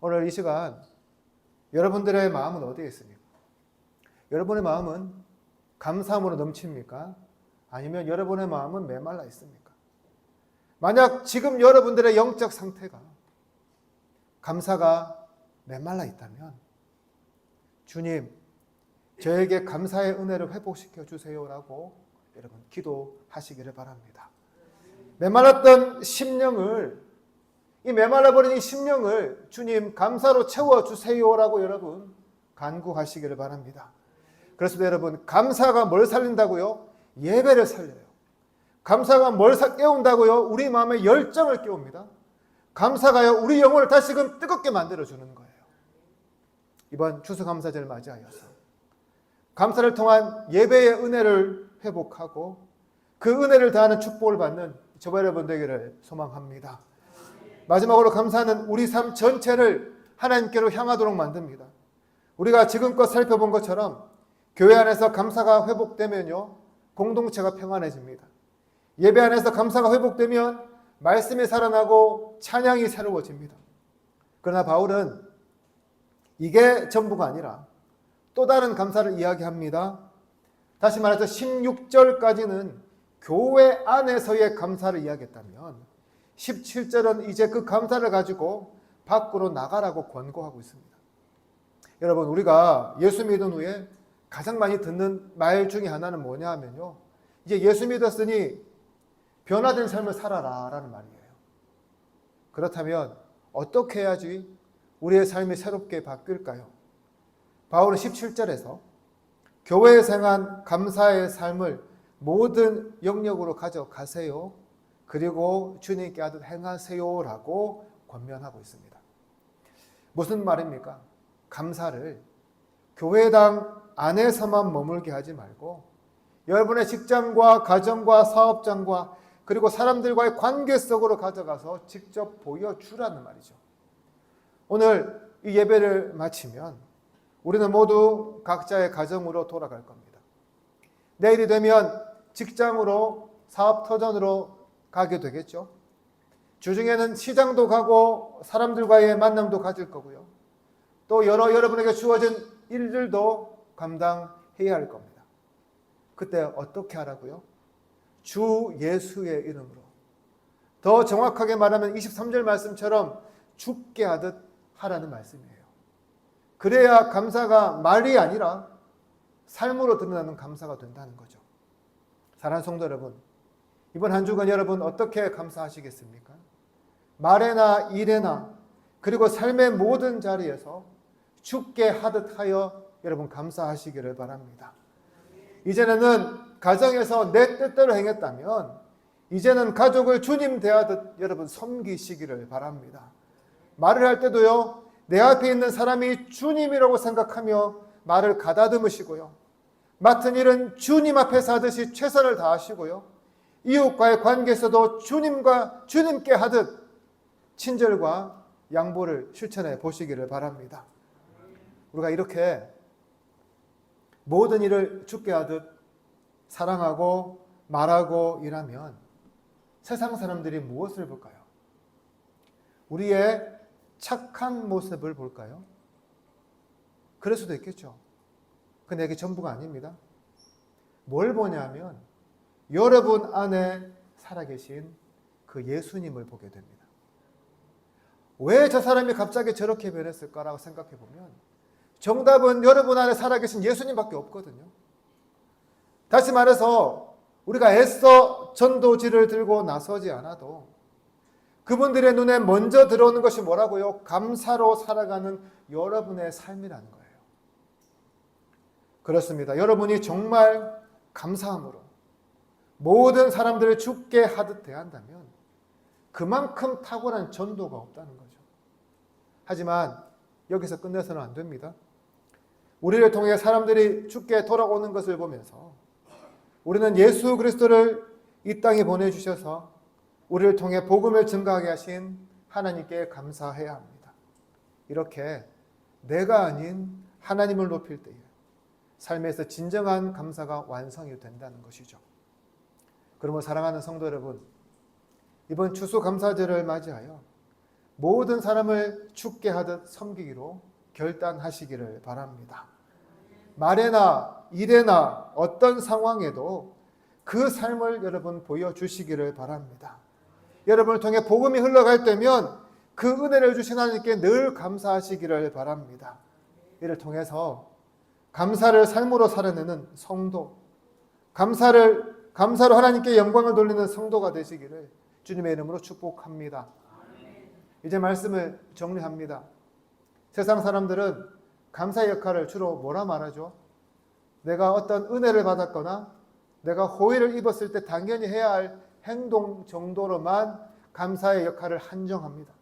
오늘 이 시간 여러분들의 마음은 어디에 있습니까? 여러분의 마음은 감사함으로 넘칩니까? 아니면 여러분의 마음은 메말라 있습니까? 만약 지금 여러분들의 영적 상태가 감사가 메말라 있다면 주님 저에게 감사의 은혜를 회복시켜 주세요라고 여러분 기도하시기를 바랍니다. 메말랐던 심령을 이 메말라버린 이 심령을 주님 감사로 채워주세요라고 여러분 간구하시기를 바랍니다. 그래서 여러분, 감사가 뭘 살린다고요? 예배를 살려요. 감사가 뭘 깨운다고요? 우리 마음의 열정을 깨웁니다. 감사가요, 우리 영혼을 다시금 뜨겁게 만들어주는 거예요. 이번 추수감사절을 맞이하여서 감사를 통한 예배의 은혜를 회복하고 그 은혜를 다하는 축복을 받는 저와 여러분 되기를 소망합니다. 마지막으로 감사는 우리 삶 전체를 하나님께로 향하도록 만듭니다. 우리가 지금껏 살펴본 것처럼 교회 안에서 감사가 회복되면요, 공동체가 평안해집니다. 예배 안에서 감사가 회복되면 말씀이 살아나고 찬양이 새로워집니다. 그러나 바울은 이게 전부가 아니라 또 다른 감사를 이야기합니다. 다시 말해서 16절까지는 교회 안에서의 감사를 이야기했다면 17절은 이제 그 감사를 가지고 밖으로 나가라고 권고하고 있습니다. 여러분, 우리가 예수 믿은 후에 가장 많이 듣는 말 중에 하나는 뭐냐 하면요, 이제 예수 믿었으니 변화된 삶을 살아라 라는 말이에요. 그렇다면 어떻게 해야지 우리의 삶이 새롭게 바뀔까요? 바울은 17절에서 교회에 생한 감사의 삶을 모든 영역으로 가져가세요. 그리고 주님께 하듯 행하세요라고 권면하고 있습니다. 무슨 말입니까? 감사를 교회당 안에서만 머물게 하지 말고 여러분의 직장과 가정과 사업장과 그리고 사람들과의 관계 속으로 가져가서 직접 보여주라는 말이죠. 오늘 이 예배를 마치면 우리는 모두 각자의 가정으로 돌아갈 겁니다. 내일이 되면 직장으로 사업터전으로 가게 되겠죠. 주중에는 시장도 가고 사람들과의 만남도 가질 거고요. 또 여러분에게 주어진 일들도 감당해야 할 겁니다. 그때 어떻게 하라고요? 주 예수의 이름으로. 더 정확하게 말하면 23절 말씀처럼 죽게 하듯 하라는 말씀이에요. 그래야 감사가 말이 아니라 삶으로 드러나는 감사가 된다는 거죠. 사랑하는 성도 여러분, 이번 한 주간 여러분 어떻게 감사하시겠습니까? 말에나 일에나 그리고 삶의 모든 자리에서 죽게 하듯 하여 여러분 감사하시기를 바랍니다. 이제는 가정에서 내 뜻대로 행했다면 이제는 가족을 주님 대하듯 여러분 섬기시기를 바랍니다. 말을 할 때도요, 내 앞에 있는 사람이 주님이라고 생각하며 말을 가다듬으시고요, 맡은 일은 주님 앞에서 하듯이 최선을 다하시고요, 이웃과의 관계에서도 주님께 하듯 친절과 양보를 실천해 보시기를 바랍니다. 우리가 이렇게 모든 일을 주께 하듯 사랑하고 말하고 일하면 세상 사람들이 무엇을 볼까요? 우리의 착한 모습을 볼까요? 그럴 수도 있겠죠. 근데 이게 전부가 아닙니다. 뭘 보냐면 여러분 안에 살아계신 그 예수님을 보게 됩니다. 왜 저 사람이 갑자기 저렇게 변했을까라고 생각해 보면 정답은 여러분 안에 살아계신 예수님밖에 없거든요. 다시 말해서 우리가 애써 전도지를 들고 나서지 않아도 그분들의 눈에 먼저 들어오는 것이 뭐라고요? 감사로 살아가는 여러분의 삶이라는 거예요. 그렇습니다. 여러분이 정말 감사함으로 모든 사람들을 죽게 하듯 대한다면 그만큼 탁월한 전도가 없다는 거죠. 하지만 여기서 끝내서는 안 됩니다. 우리를 통해 사람들이 죽게 돌아오는 것을 보면서 우리는 예수 그리스도를 이 땅에 보내주셔서 우리를 통해 복음을 증거하게 하신 하나님께 감사해야 합니다. 이렇게 내가 아닌 하나님을 높일 때에 삶에서 진정한 감사가 완성이 된다는 것이죠. 그러므로 사랑하는 성도 여러분, 이번 추수감사절을 맞이하여 모든 사람을 죽게 하듯 섬기기로 결단하시기를 바랍니다. 말에나 일에나 어떤 상황에도 그 삶을 여러분 보여주시기를 바랍니다. 여러분을 통해 복음이 흘러갈 때면 그 은혜를 주신 하나님께 늘 감사하시기를 바랍니다. 이를 통해서 감사를 삶으로 살아내는 성도, 감사로 하나님께 영광을 돌리는 성도가 되시기를 주님의 이름으로 축복합니다. 이제 말씀을 정리합니다. 세상 사람들은 감사의 역할을 주로 뭐라 말하죠? 내가 어떤 은혜를 받았거나 내가 호의를 입었을 때 당연히 해야 할 행동 정도로만 감사의 역할을 한정합니다.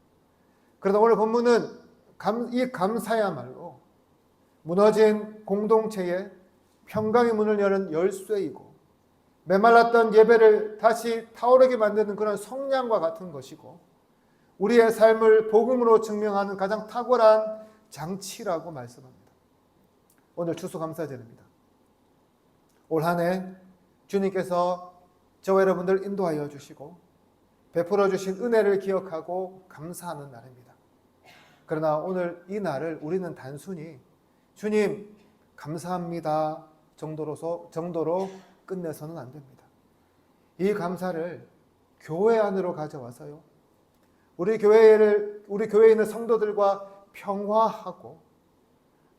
그러나 오늘 본문은 이 감사야말로 무너진 공동체에 평강의 문을 여는 열쇠이고 메말랐던 예배를 다시 타오르게 만드는 그런 성냥과 같은 것이고 우리의 삶을 복음으로 증명하는 가장 탁월한 장치라고 말씀합니다. 오늘 추수감사절입니다. 올 한 해 주님께서 저와 여러분들 인도하여 주시고 베풀어 주신 은혜를 기억하고 감사하는 날입니다. 그러나 오늘 이 날을 우리는 단순히 주님 감사합니다 정도로 끝내서는 안 됩니다. 이 감사를 교회 안으로 가져와서요. 우리 교회에 있는 성도들과 평화하고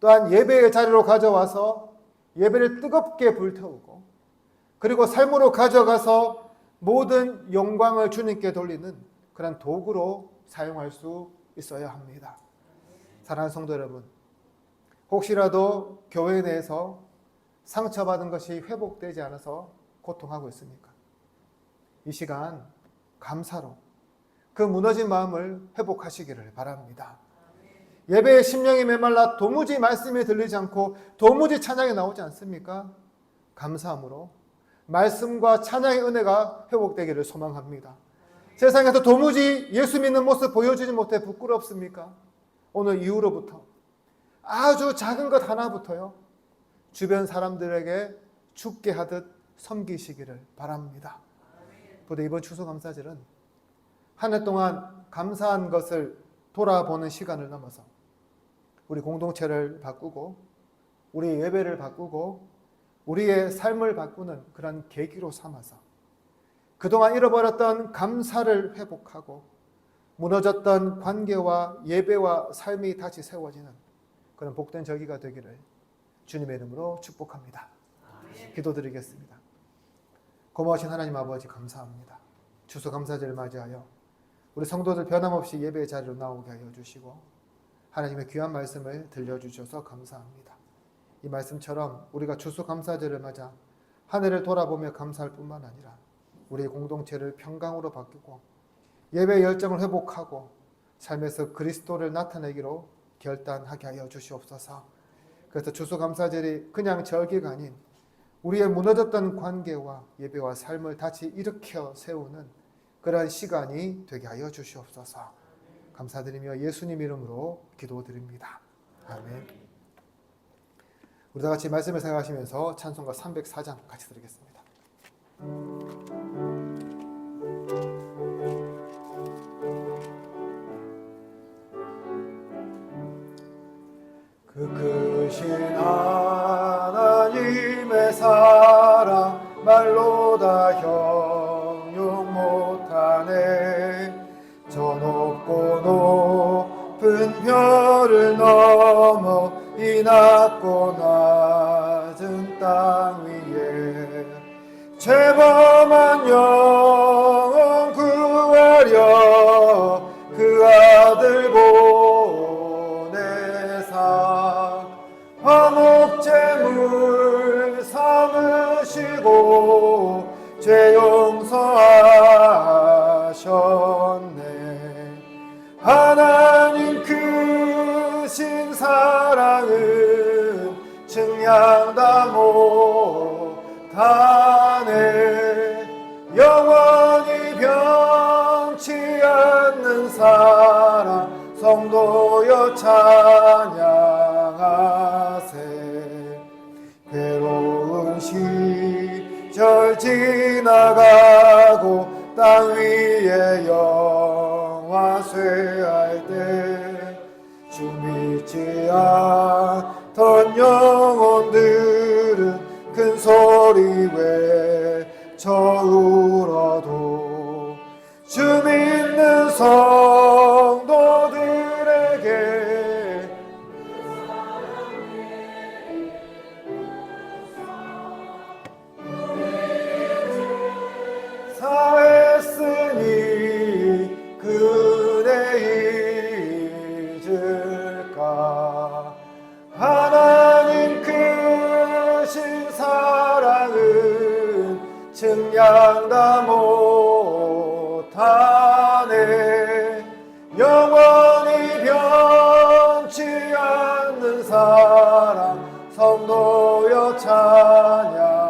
또한 예배의 자리로 가져와서 예배를 뜨겁게 불태우고 그리고 삶으로 가져가서 모든 영광을 주님께 돌리는 그런 도구로 사용할 수 있어야 합니다. 사랑하는 성도 여러분, 혹시라도 교회 내에서 상처받은 것이 회복되지 않아서 고통하고 있습니까? 이 시간 감사로 그 무너진 마음을 회복하시기를 바랍니다. 예배에 심령이 메말라 도무지 말씀이 들리지 않고 도무지 찬양이 나오지 않습니까? 감사함으로 말씀과 찬양의 은혜가 회복되기를 소망합니다. 세상에서 도무지 예수 믿는 모습 보여주지 못해 부끄럽습니까? 오늘 이후로부터 아주 작은 것 하나부터요. 주변 사람들에게 죽게 하듯 섬기시기를 바랍니다. 부디 이번 추수감사절은 한 해 동안 감사한 것을 돌아보는 시간을 넘어서 우리 공동체를 바꾸고 우리 예배를 바꾸고 우리의 삶을 바꾸는 그런 계기로 삼아서 그동안 잃어버렸던 감사를 회복하고 무너졌던 관계와 예배와 삶이 다시 세워지는 그런 복된 절기가 되기를 주님의 이름으로 축복합니다. 기도드리겠습니다. 고마우신 하나님 아버지 감사합니다. 추수감사절을 맞이하여 우리 성도들 변함없이 예배의 자리로 나오게 하여 주시고 하나님의 귀한 말씀을 들려주셔서 감사합니다. 이 말씀처럼 우리가 추수감사절을 맞아 한 해를 돌아보며 감사할 뿐만 아니라 우리의 공동체를 평강으로 바꾸고 예배의 열정을 회복하고 삶에서 그리스도를 나타내기로 결단하게 하여 주시옵소서. 그래서 추수감사절이 그냥 절기가 아닌 우리의 무너졌던 관계와 예배와 삶을 다시 일으켜 세우는 그러한 시간이 되게 하여 주시옵소서. 감사드리며 예수님 이름으로 기도드립니다. 아멘. 우리 다 같이 말씀을 생각하시면서 찬송가 304장 같이 드리겠습니다. 그 크신 하나님의 사랑 말로 다 형용 못하네. 저 높고 높은 별을 넘어 이 낮고 낮은 땅 위에 죄범한 영혼 구하려 그 아들 보내사 화목제물 삼으시고 죄 용서하셨네. 하나님 크신 사랑은 증량다 못하네. 영원히 변치 않는 사랑 성도여 찬양하세. 괴로운 시절 지나가고 땅 위에 영화 쇠할 때 주 믿지 않던 영혼들은 큰 소리 외쳐 울어도 주 믿는 성도들에게 사했으니 그 은혜이 사랑 성도여 찬양하세.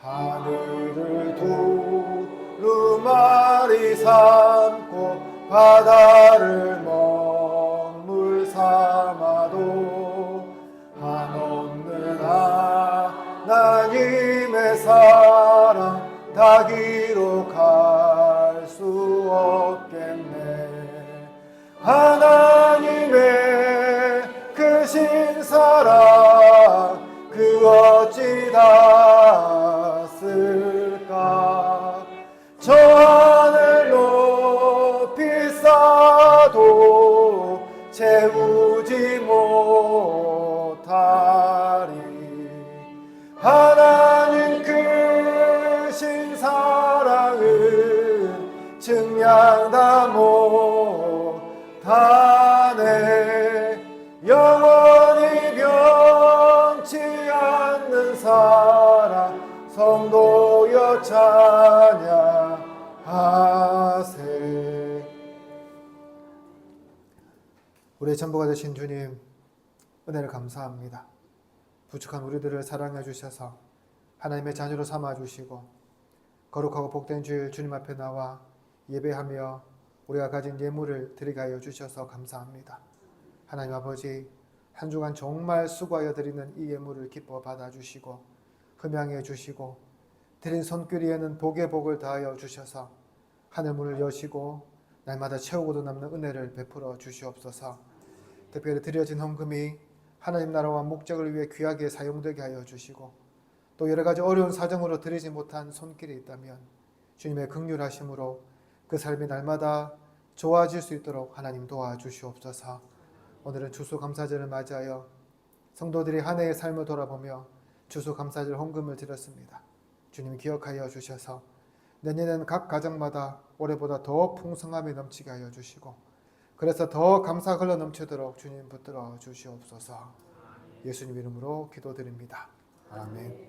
하늘을 두루마리 삼고 바다를 먹물 삼아도 한없는 하나님의 사랑 다 기록할 수 없겠네. 하나님의 크신 사랑 그 어찌 닿았을까. 저 하늘 높이 쌓아도 채우지 못하리. 하나님 크신 사랑은 증량 다 못하네. 영원히 변치 않는 사랑 성도여 찬양하세. 우리의 전부가 되신 주님, 은혜를 감사합니다. 부족한 우리들을 사랑해 주셔서 하나님의 자녀로 삼아 주시고 거룩하고 복된 주일 주님 앞에 나와 예배하며 우리가 가진 예물을 드리게 하여 주셔서 감사합니다. 하나님 아버지, 한 주간 정말 수고하여 드리는 이 예물을 기뻐 받아주시고 흠양해 주시고 드린 손길에는 복의 복을 다하여 주셔서 하늘문을 여시고 날마다 채우고도 남는 은혜를 베풀어 주시옵소서. 특별히 드려진 헌금이 하나님 나라와 목적을 위해 귀하게 사용되게 하여 주시고 또 여러 가지 어려운 사정으로 드리지 못한 손길이 있다면 주님의 긍휼하심으로 그 삶이 날마다 좋아질 수 있도록 하나님 도와주시옵소서. 오늘은 추수감사절을 맞이하여 성도들이 한 해의 삶을 돌아보며 추수감사절 헌금을 드렸습니다. 주님 기억하여 주셔서 내년에는 각 가정마다 올해보다 더 풍성함이 넘치게 하여 주시고 그래서 더 감사 흘러 넘치도록 주님 붙들어 주시옵소서. 예수님 이름으로 기도드립니다. 아멘.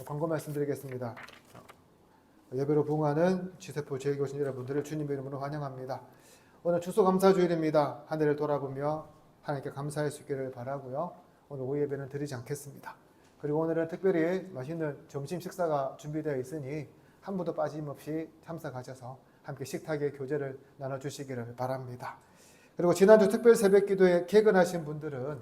광고 말씀드리겠습니다. 예배로 부응하는 지세포 제일교 오신 여러분들을 주님 이름으로 환영합니다. 오늘 추수감사주일입니다. 한 해를 돌아보며 하나님께 감사할 수 있기를 바라고요. 오늘 오후 예배는 드리지 않겠습니다. 그리고 오늘은 특별히 맛있는 점심 식사가 준비되어 있으니 한 분도 빠짐없이 참석하셔서 함께 식탁의 교제를 나눠주시기를 바랍니다. 그리고 지난주 특별 새벽 기도에 개근하신 분들은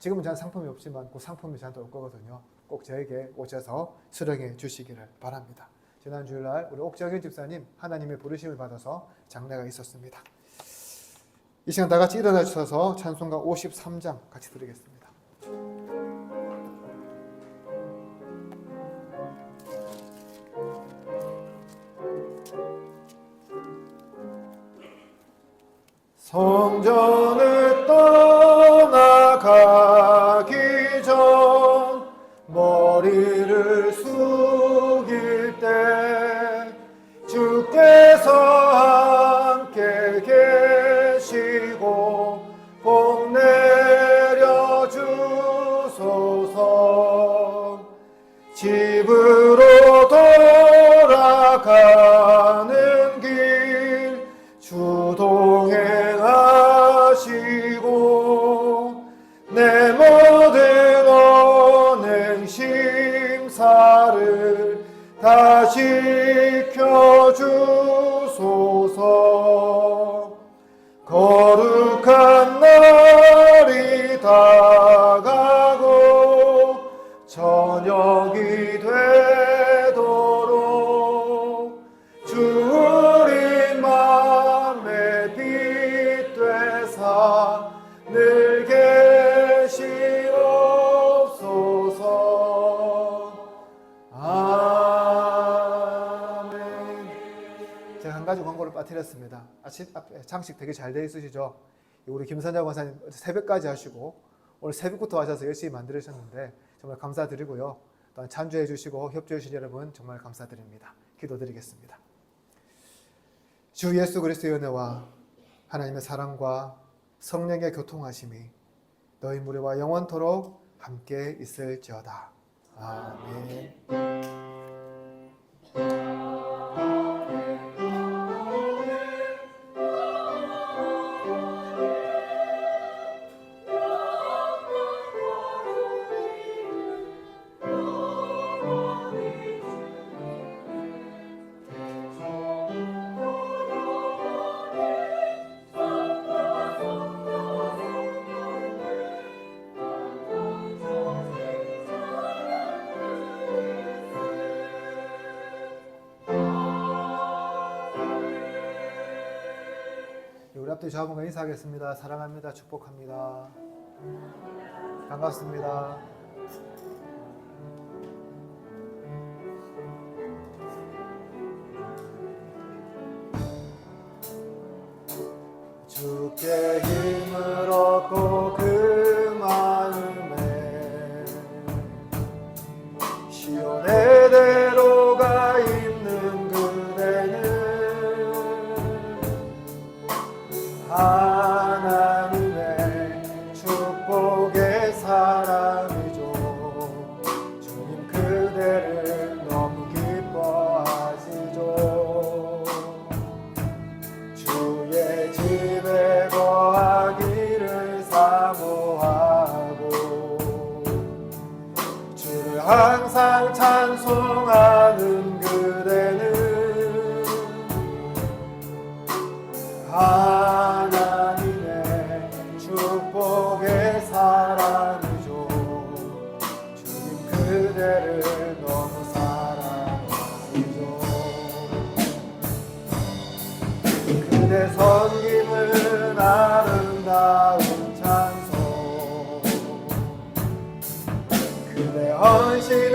지금은 전 상품이 없지만 그 상품이 저한테 올 거거든요. 꼭 저에게 오셔서 수령해 주시기를 바랍니다. 지난 주일날 우리 옥정현 집사님 하나님의 부르심을 받아서 장례가 있었습니다. 이 시간 다 같이 일어나 주셔서 찬송가 53장 같이 드리겠습니다. 성전을 떠나가기 전 머리를 숙일 때 주께서 함께 계시고 복 내려 주소서. 집으로 돌아가는 길 주동행하시고 내 모든 언행 심사를 다 지켜주소서. 거룩한 날이 다가고 저녁이 되도록 주 우리 맘에 빛 되사 늘 계시옵소서. 아멘. 제가 한 가지 광고를 빠뜨렸습니다. 아침 앞에 장식 되게 잘 돼 있으시죠? 우리 김선자 권사님 새벽까지 하시고 오늘 새벽부터 하셔서 열심히 만들으셨는데 정말 감사드리고요. 또한 찬주해 주시고 협조해 주신 여러분 정말 감사드립니다. 기도드리겠습니다. 주 예수 그리스도의 은혜와 하나님의 사랑과 성령의 교통하심이 너희 무리와 영원토록 함께 있을지어다. 아멘. 앞뒤 좌우가 인사하겠습니다. 사랑합니다. 축복합니다. 반갑습니다. 주께 힘을 얻고 그 마음에 시온의 대로가 있는 그대는 하나님의 축복의 사람이죠. 주님 그대를 너무 기뻐하시죠. 주의 집에 거하기를 사모하고 주를 항상 찬송하는 그대는 하나님의 축복의 사람이죠. 주님 그대를 너무 사랑하시죠. 그대 섬김은 아름다운 찬송, 그대 헌신